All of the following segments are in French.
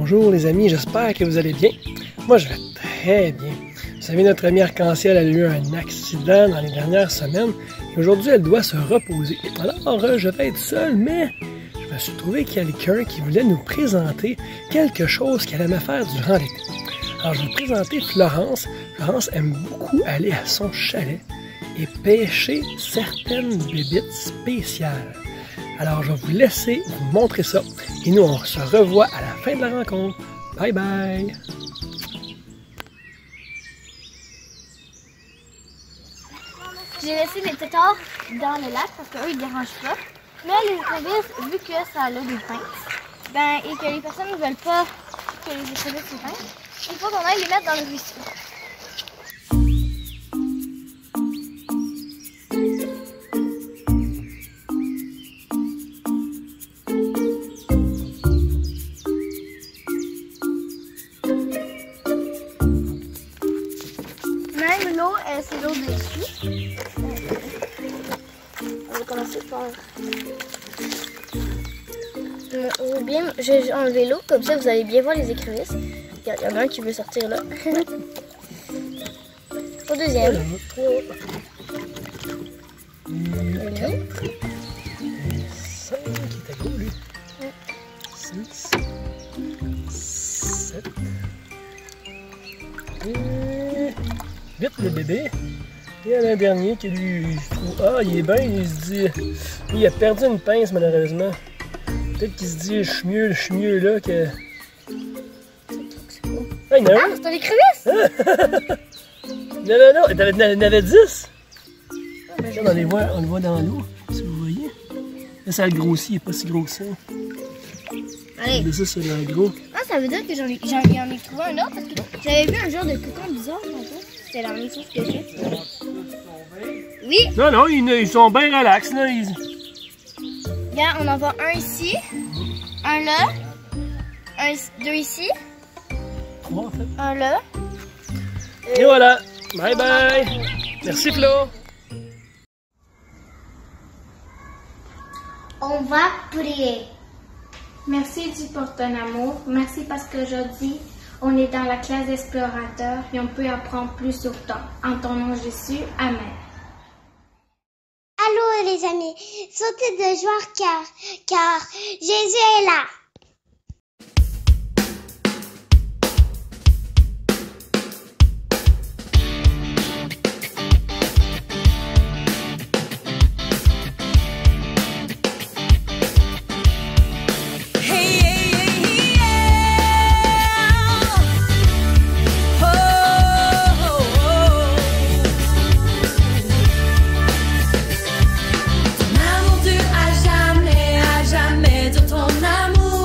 Bonjour les amis, j'espère que vous allez bien. Moi je vais très bien. Vous savez, notre amie Arc-en-Ciel a eu un accident dans les dernières semaines et aujourd'hui elle doit se reposer. Alors je vais être seul, mais je me suis trouvé quelqu'un qui voulait nous présenter quelque chose qu'elle aimait faire durant l'été. Alors je vais vous présenter Florence. Florence aime beaucoup aller à son chalet et pêcher certaines bébites spéciales. Alors, je vais vous laisser vous montrer ça. Et nous, on se revoit à la fin de la rencontre. Bye bye! J'ai laissé les tétards dans le lac parce qu'eux, ils ne dérangent pas. Mais les écrevisses, vu que ça a des pinces, et que les personnes ne veulent pas que les écrevisses se pincent, il faut qu'on aille les mettre dans le ruisseau. Même l'eau, c'est l'eau dessus. On va commencer par... J'ai enlevé l'eau, comme ça vous allez bien voir les écrevisses. Il y en a un qui veut sortir là. Au deuxième. 4. 5 qui est à gauche, lui. 6. 7. 8 le bébé. Et il y en a un dernier qui lui, je trouve, il est bien, il se dit, il a perdu une pince malheureusement. Peut-être qu'il se dit, je suis mieux là que... Ah, il y en a un! C'est un écrevisse! Non, il y en avait 10! Là, on le voit dans l'eau, si vous voyez. Là, ça a grossi, il n'est pas si gros que ça. Allez! Mais ça, c'est le gros. Ah, ça veut dire que j'en ai trouvé un autre parce que j'avais vu un genre de cocon bizarre tantôt. C'était la même chose que j'ai. Oui! Non, ils sont bien relax, là. Regarde, on en voit un ici, un là, deux ici, 3 en fait. un là. Et voilà! Bye bye! Merci Flo! On va prier. Merci Dieu pour ton amour. Merci parce qu'aujourd'hui, on est dans la classe d'explorateurs et on peut apprendre plus sur toi. En ton nom Jésus, Amen. Allô les amis, sautez de joie car Jésus est là. Ton amour dure à jamais dure ton amour.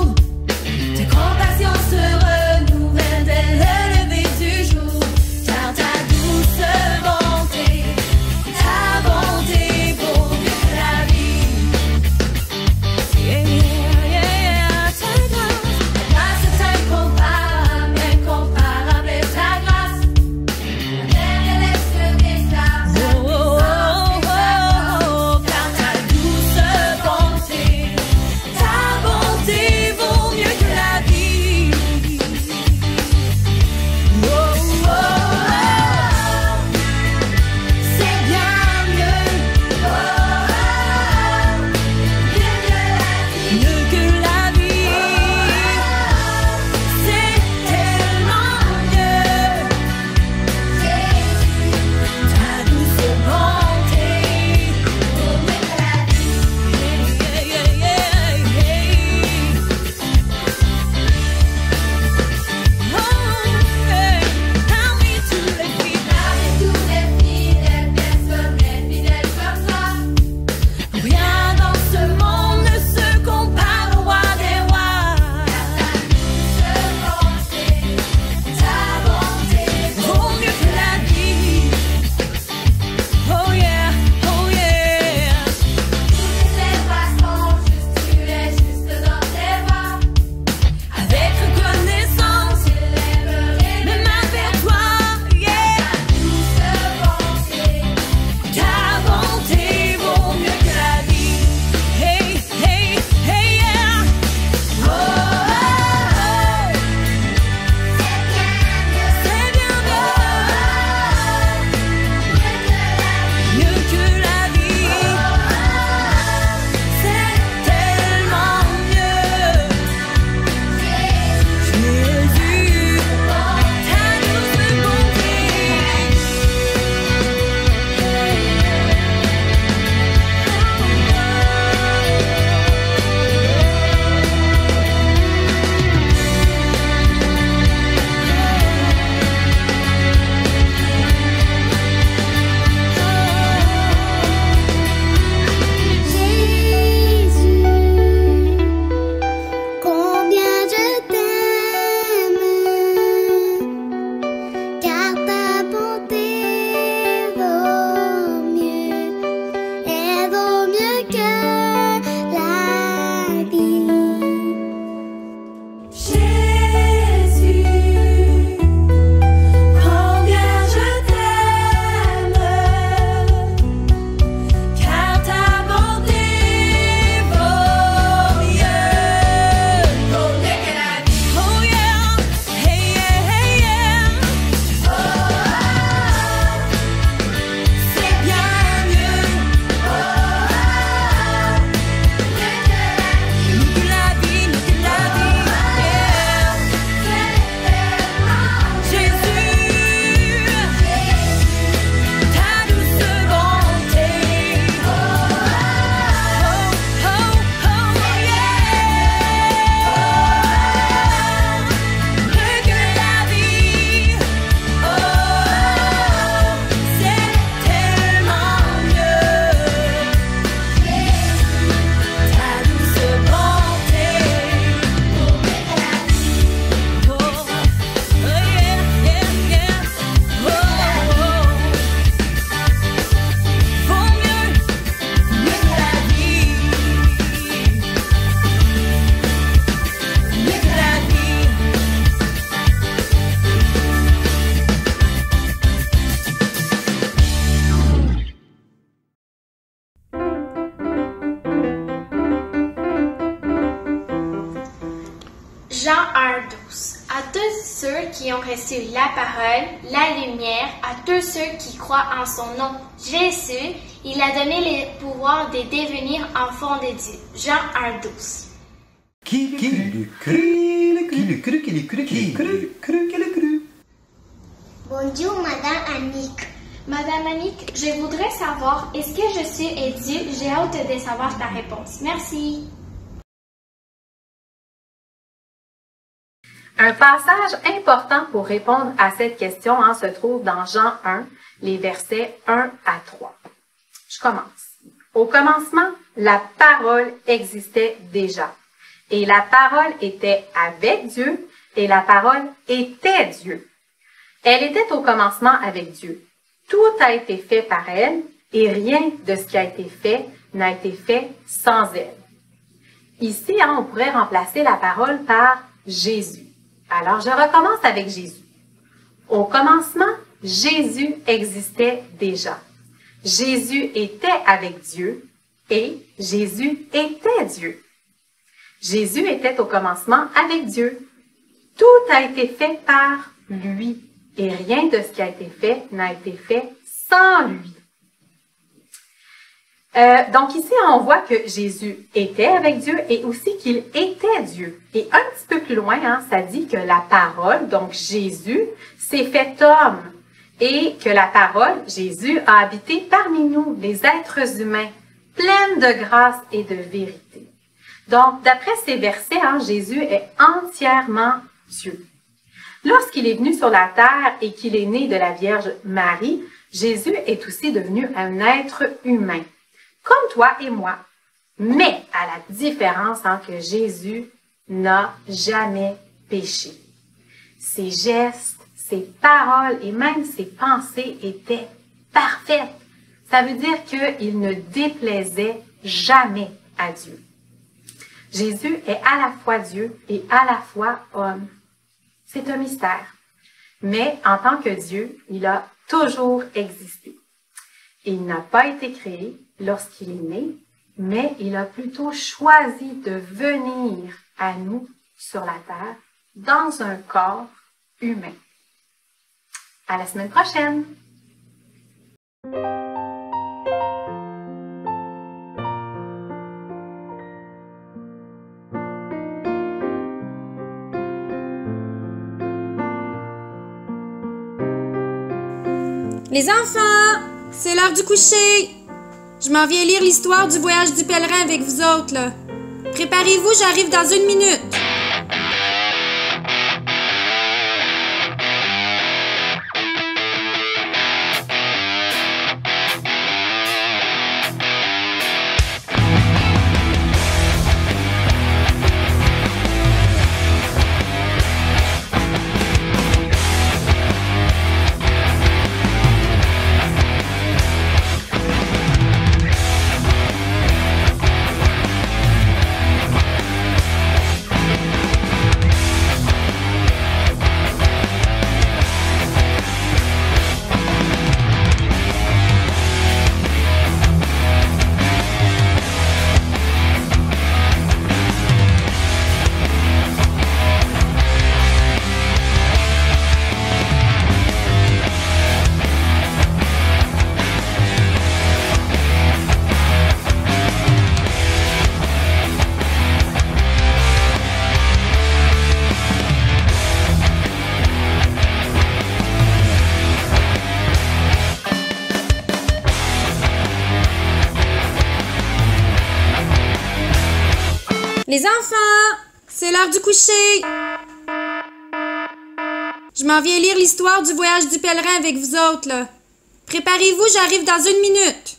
Jean 1,12. À tous ceux qui ont reçu la parole, la lumière, à tous ceux qui croient en son nom, Jésus, il a donné le pouvoir de devenir enfants de Dieu. Jean 1,12. Bonjour, Madame Annick. Madame Annick, je voudrais savoir, est-ce que Jésus est Dieu? J'ai hâte de savoir ta réponse. Merci. Un passage important pour répondre à cette question se trouve dans Jean 1, les versets 1 à 3. Je commence. Au commencement, la parole existait déjà. Et la parole était avec Dieu, et la parole était Dieu. Elle était au commencement avec Dieu. Tout a été fait par elle, et rien de ce qui a été fait n'a été fait sans elle. Ici, on pourrait remplacer la parole par Jésus. Alors, je recommence avec Jésus. Au commencement, Jésus existait déjà. Jésus était avec Dieu et Jésus était Dieu. Jésus était au commencement avec Dieu. Tout a été fait par lui et rien de ce qui a été fait n'a été fait sans lui. Donc ici, on voit que Jésus était avec Dieu et aussi qu'il était Dieu. Et un petit peu plus loin, ça dit que la parole, donc Jésus, s'est fait homme et que la parole, Jésus, a habité parmi nous, les êtres humains, pleines de grâce et de vérité. Donc, d'après ces versets, Jésus est entièrement Dieu. Lorsqu'il est venu sur la terre et qu'il est né de la Vierge Marie, Jésus est aussi devenu un être humain, comme toi et moi. Mais à la différence que Jésus n'a jamais péché. Ses gestes, ses paroles et même ses pensées étaient parfaites. Ça veut dire qu'il ne déplaisait jamais à Dieu. Jésus est à la fois Dieu et à la fois homme. C'est un mystère. Mais en tant que Dieu, il a toujours existé. Il n'a pas été créé lorsqu'il est né, mais il a plutôt choisi de venir à nous sur la terre dans un corps humain. À la semaine prochaine! Les enfants, c'est l'heure du coucher. Je m'en viens lire l'histoire du voyage du pèlerin avec vous autres, là. Préparez-vous, j'arrive dans 1 minute. Les enfants, c'est l'heure du coucher. Je m'en viens lire l'histoire du voyage du pèlerin avec vous autres, là. Préparez-vous, j'arrive dans 1 minute.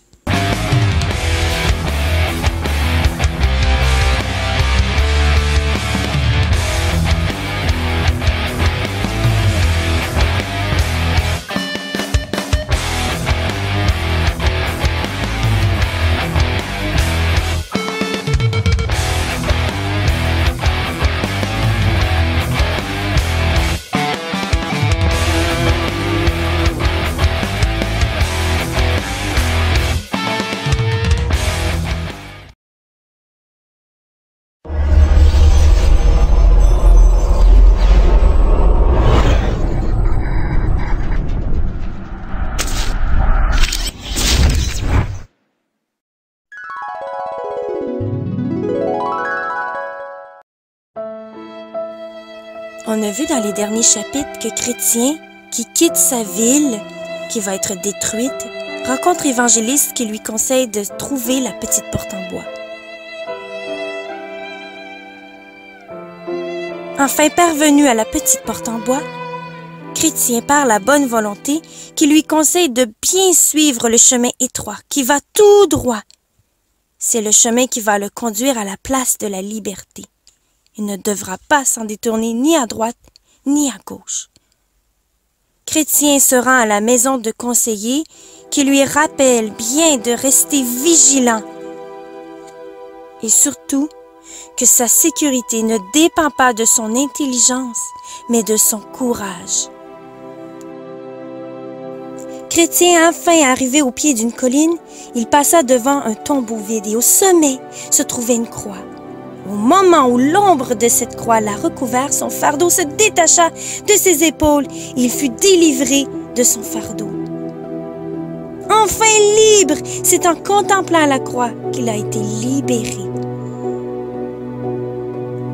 On a vu dans les derniers chapitres que Chrétien, qui quitte sa ville, qui va être détruite, rencontre Évangéliste qui lui conseille de trouver la petite porte en bois. Enfin parvenu à la petite porte en bois, Chrétien parle à bonne volonté qui lui conseille de bien suivre le chemin étroit qui va tout droit. C'est le chemin qui va le conduire à la place de la liberté. Il ne devra pas s'en détourner ni à droite ni à gauche. Chrétien se rend à la maison de conseiller qui lui rappelle bien de rester vigilant et surtout que sa sécurité ne dépend pas de son intelligence mais de son courage. Chrétien, enfin arrivé au pied d'une colline, il passa devant un tombeau vide et au sommet se trouvait une croix. Au moment où l'ombre de cette croix l'a recouvert, son fardeau se détacha de ses épaules et il fut délivré de son fardeau. Enfin libre! C'est en contemplant la croix qu'il a été libéré.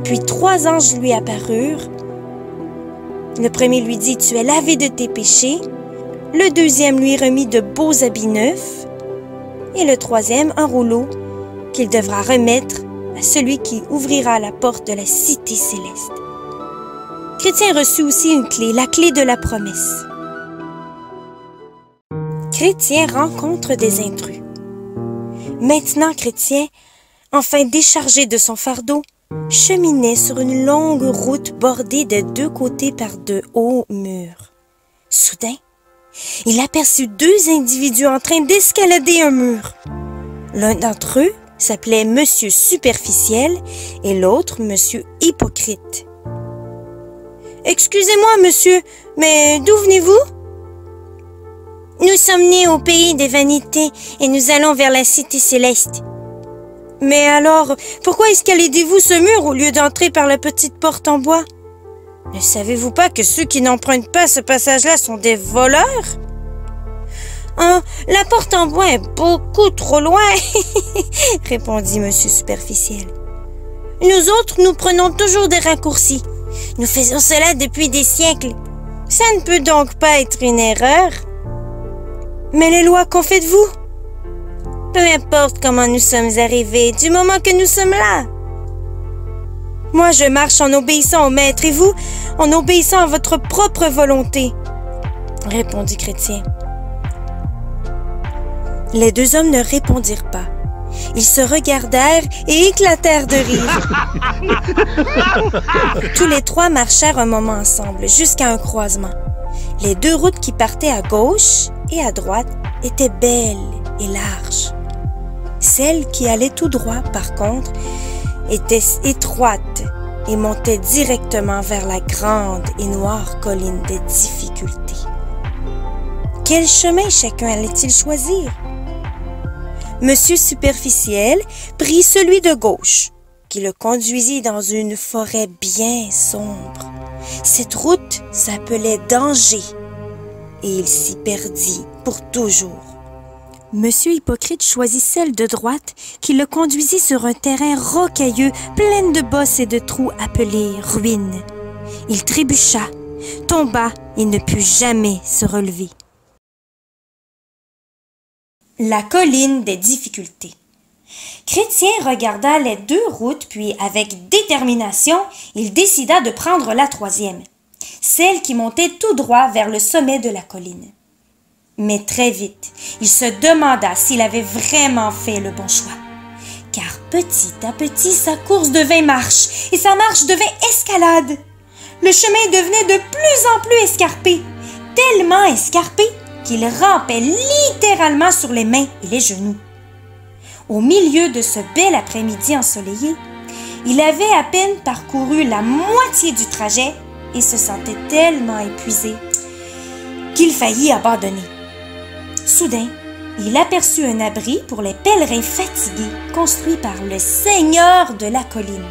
Puis 3 anges lui apparurent. Le premier lui dit « Tu es lavé de tes péchés ». Le deuxième lui remit de beaux habits neufs et le troisième un rouleau qu'il devra remettre à celui qui ouvrira la porte de la cité céleste. Chrétien reçut aussi une clé, la clé de la promesse. Chrétien rencontre des intrus. Maintenant, Chrétien, enfin déchargé de son fardeau, cheminait sur une longue route bordée de 2 côtés par de hauts murs. Soudain, il aperçut 2 individus en train d'escalader un mur. L'un d'entre eux s'appelait Monsieur Superficiel et l'autre Monsieur Hypocrite. « Excusez-moi, monsieur, mais d'où venez-vous? »« Nous sommes nés au pays des vanités et nous allons vers la cité céleste. »« Mais alors, pourquoi escaladez-vous ce mur au lieu d'entrer par la petite porte en bois? Ne savez-vous pas que ceux qui n'empruntent pas ce passage-là sont des voleurs? »« Oh, la porte en bois est beaucoup trop loin, répondit Monsieur Superficiel. Nous autres, nous prenons toujours des raccourcis. Nous faisons cela depuis des siècles. Ça ne peut donc pas être une erreur. Mais les lois, qu'en faites-vous? Peu importe comment nous sommes arrivés, du moment que nous sommes là. Moi, je marche en obéissant au maître et vous, en obéissant à votre propre volonté, répondit Chrétien. Les 2 hommes ne répondirent pas. Ils se regardèrent et éclatèrent de rire. Tous les 3 marchèrent un moment ensemble, jusqu'à un croisement. Les 2 routes qui partaient à gauche et à droite étaient belles et larges. Celle qui allait tout droit, par contre, était étroite et montait directement vers la grande et noire colline des difficultés. Quel chemin chacun allait-il choisir? Monsieur Superficiel prit celui de gauche, qui le conduisit dans une forêt bien sombre. Cette route s'appelait Danger, et il s'y perdit pour toujours. Monsieur Hypocrite choisit celle de droite, qui le conduisit sur un terrain rocailleux, plein de bosses et de trous appelés ruines. Il trébucha, tomba et ne put jamais se relever. La colline des difficultés. Chrétien regarda les 2 routes, puis avec détermination, il décida de prendre la 3e, celle qui montait tout droit vers le sommet de la colline. Mais très vite, il se demanda s'il avait vraiment fait le bon choix. Car petit à petit, sa course devint marche et sa marche devint escalade. Le chemin devenait de plus en plus escarpé, tellement escarpé qu'il rampait littéralement sur les mains et les genoux. Au milieu de ce bel après-midi ensoleillé, il avait à peine parcouru la moitié du trajet et se sentait tellement épuisé qu'il faillit abandonner. Soudain, il aperçut un abri pour les pèlerins fatigués construit par le Seigneur de la colline.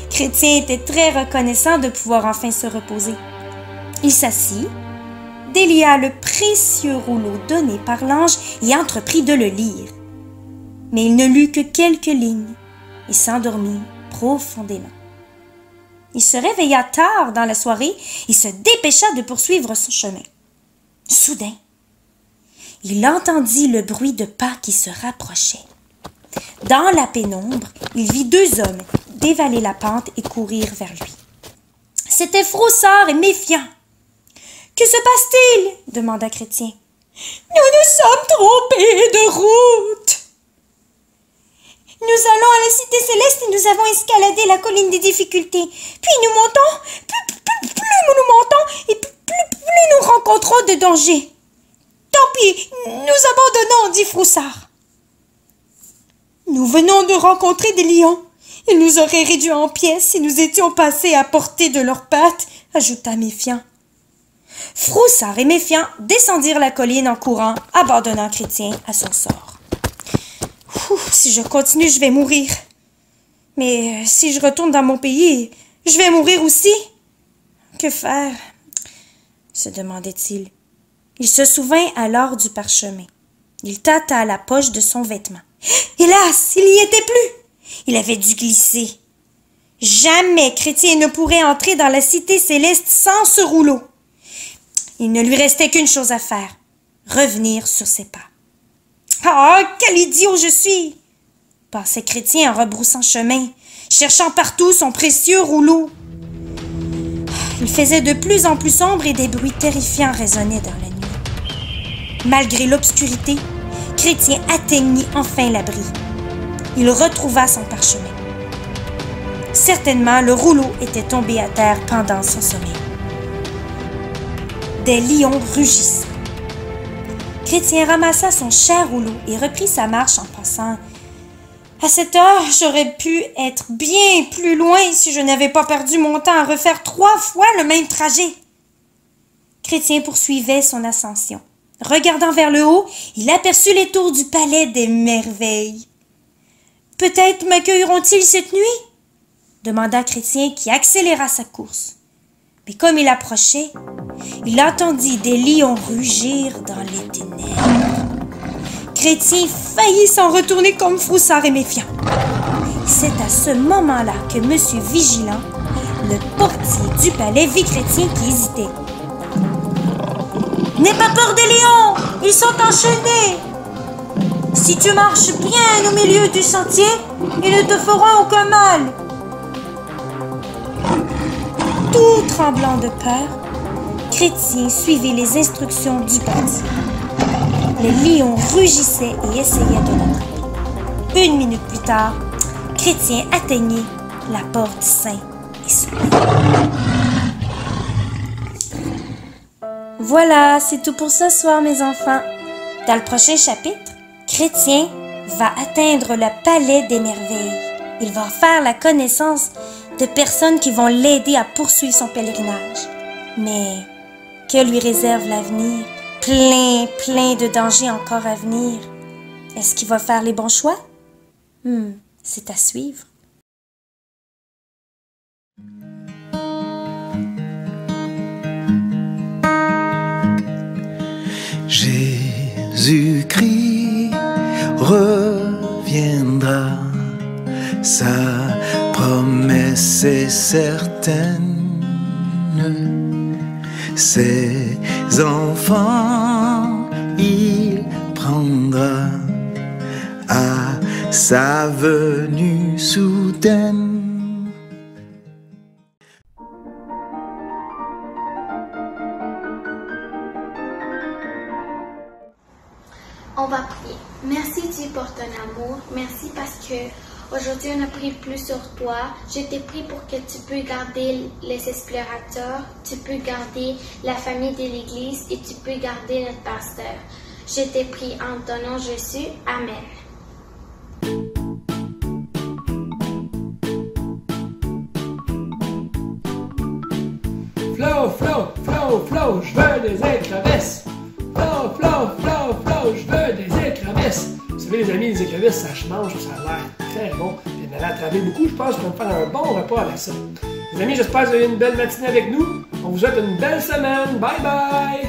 Chrétien était très reconnaissant de pouvoir enfin se reposer. Il s'assit, délia le précieux rouleau donné par l'ange et entreprit de le lire. Mais il ne lut que quelques lignes et s'endormit profondément. Il se réveilla tard dans la soirée et se dépêcha de poursuivre son chemin. Soudain, il entendit le bruit de pas qui se rapprochaient. Dans la pénombre, il vit deux hommes dévaler la pente et courir vers lui. C'étaient Froussard et Méfiant. « Que se passe-t-il » demanda Chrétien. « Nous nous sommes trompés de route. Nous allons à la cité céleste et nous avons escaladé la colline des difficultés. Puis nous montons, plus nous montons et plus nous rencontrons de dangers. Tant pis, nous abandonnons, dit Froussard. Nous venons de rencontrer des lions. Ils nous auraient réduits en pièces si nous étions passés à portée de leurs pattes, ajouta Méfiant. Froussard et Méfiant descendirent la colline en courant, abandonnant Chrétien à son sort. Si je continue, je vais mourir. Mais si je retourne dans mon pays, je vais mourir aussi. Que faire? Se demandait-il. Il se souvint alors du parchemin. Il tâta à la poche de son vêtement. Hélas, il n'y était plus. Il avait dû glisser. Jamais Chrétien ne pourrait entrer dans la cité céleste sans ce rouleau. Il ne lui restait qu'une chose à faire, revenir sur ses pas. « Ah, quel idiot je suis !» pensait Chrétien en rebroussant chemin, cherchant partout son précieux rouleau. Il faisait de plus en plus sombre et des bruits terrifiants résonnaient dans la nuit. Malgré l'obscurité, Chrétien atteignit enfin l'abri. Il retrouva son parchemin. Certainement, le rouleau était tombé à terre pendant son sommeil. Des lions rugissaient. Chrétien ramassa son cher rouleau et reprit sa marche en pensant « À cette heure, j'aurais pu être bien plus loin si je n'avais pas perdu mon temps à refaire 3 fois le même trajet. » Chrétien poursuivait son ascension. Regardant vers le haut, il aperçut les tours du palais des merveilles. « Peut-être m'accueilleront-ils cette nuit ?» demanda Chrétien qui accéléra sa course. Mais comme il approchait, il entendit des lions rugir dans les ténèbres. Chrétien faillit s'en retourner comme Froussard et Méfiant. C'est à ce moment-là que Monsieur Vigilant, le portier du palais, vit Chrétien qui hésitait. « N'aie pas peur des lions, ils sont enchaînés. Si tu marches bien au milieu du sentier, ils ne te feront aucun mal. » Tout tremblant de peur, Chrétien suivit les instructions du portier. Les lions rugissaient et essayaient de l'attraper. 1 minute plus tard, Chrétien atteignit la porte sain et sauf. Voilà, c'est tout pour ce soir, mes enfants. Dans le prochain chapitre, Chrétien va atteindre le palais des merveilles. Il va faire la connaissance de personnes qui vont l'aider à poursuivre son pèlerinage. Mais que lui réserve l'avenir? Plein de dangers encore à venir. Est-ce qu'il va faire les bons choix? C'est à suivre. Jésus-Christ reviendra, sa promesse est certaine. Ses enfants il prendra à sa venue soudaine. On va prier. Merci Dieu pour ton amour. Merci parce que aujourd'hui on a pris plus sur toi. Je t'ai prié pour que tu peux garder les explorateurs, tu peux garder la famille de l'Église et tu peux garder notre pasteur. Je t'ai prié en ton nom Jésus. Amen. Flow, je veux des écrevisses. Flow, je veux des écrevisses. Vous savez, les amis, les écrevisses, ça se mange, ça a l'air très bon. Et d'aller à travailler beaucoup, je pense qu'on va faire un bon repas avec ça. Les amis, j'espère que vous avez une belle matinée avec nous. On vous souhaite une belle semaine. Bye bye!